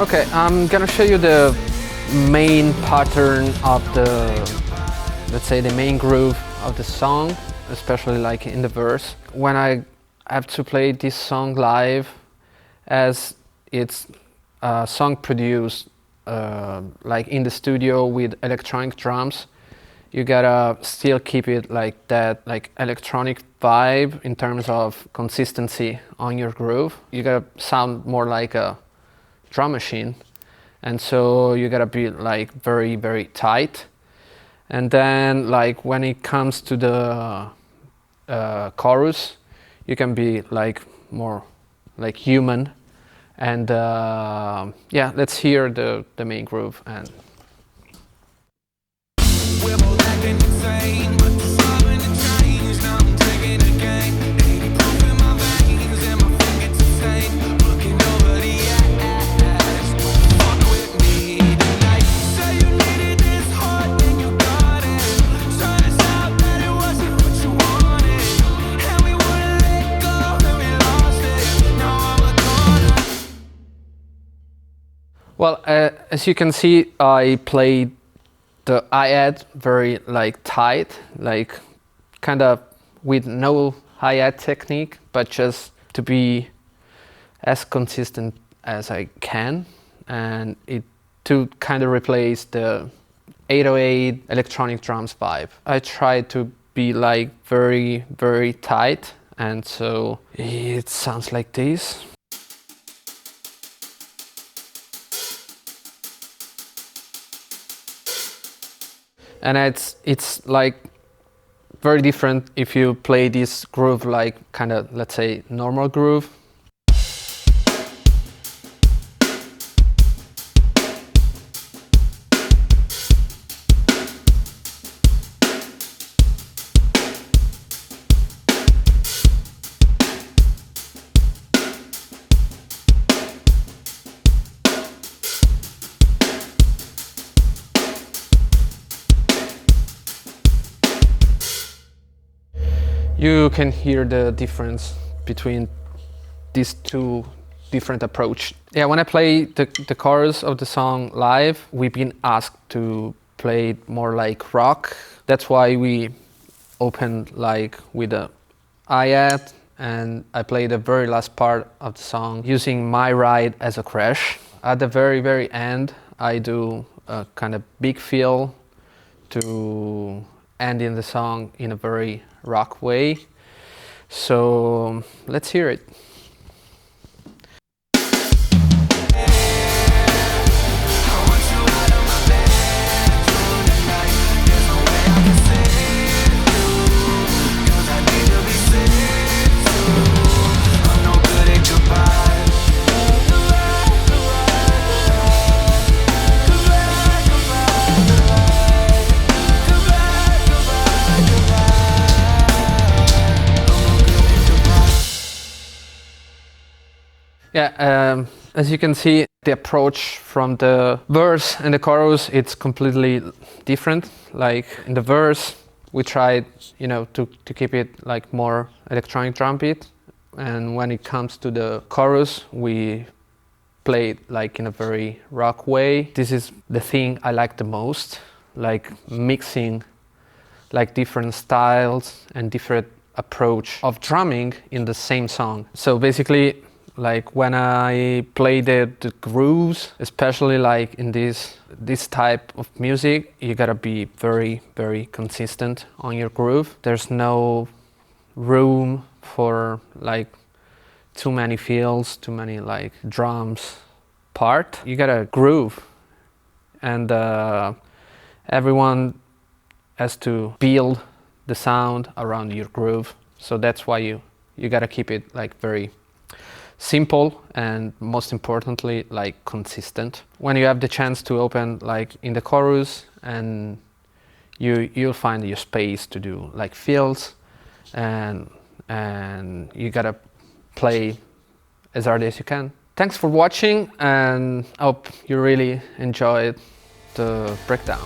Okay, I'm gonna show you the main pattern of the, let's say, the main groove of the song, especially like in the verse. When I have to play this song live, as it's a song produced like in the studio with electronic drums, you gotta still keep it like that, like electronic vibe in terms of consistency on your groove. You gotta sound more like a drum machine, and so you gotta be like very, very tight. And then like when it comes to the chorus, you can be like more like human. And yeah, let's hear the main groove. And we're both acting insane, but the solving the change. Now I'm taking a game. 80 proof in my veins and my fingers insane. Looking over the ass. Fuck with me tonight. Say you needed this hard and you got it. Turns out that it wasn't what you wanted, and we wouldn't let go and we lost it. Now I'm a corner. Well, as you can see, I played the hi-hat very like tight, like kind of with no hi-hat technique, but just to be as consistent as I can, and it to kind of replace the 808 electronic drums vibe. I try to be like very, very tight, and so it sounds like this. And it's like very different if you play this groove like kind of, let's say, normal groove. You can hear the difference between these two different approaches. Yeah, when I play the chorus of the song live, we've been asked to play it more like rock. That's why we opened like with a hi-hat, and I played the very last part of the song using my ride as a crash. At the very, very end, I do a kind of big fill to end in the song in a very rock way. So let's hear it. Yeah, as you can see, the approach from the verse and the chorus, it's completely different. Like in the verse, we tried, to keep it like more electronic drum beat, and when it comes to the chorus, we play it like in a very rock way. This is the thing I like the most, like mixing like different styles and different approach of drumming in the same song. So basically, like when I play the grooves, especially like in this type of music, you gotta be very, very consistent on your groove. There's no room for like too many fills, too many like drums part. You gotta groove, and everyone has to build the sound around your groove. So that's why you gotta keep it like very simple, and most importantly like consistent. When you have the chance to open like in the chorus, and you'll find your space to do like fills, and you gotta play as hard as you can. Thanks for watching, and I hope you really enjoyed the breakdown.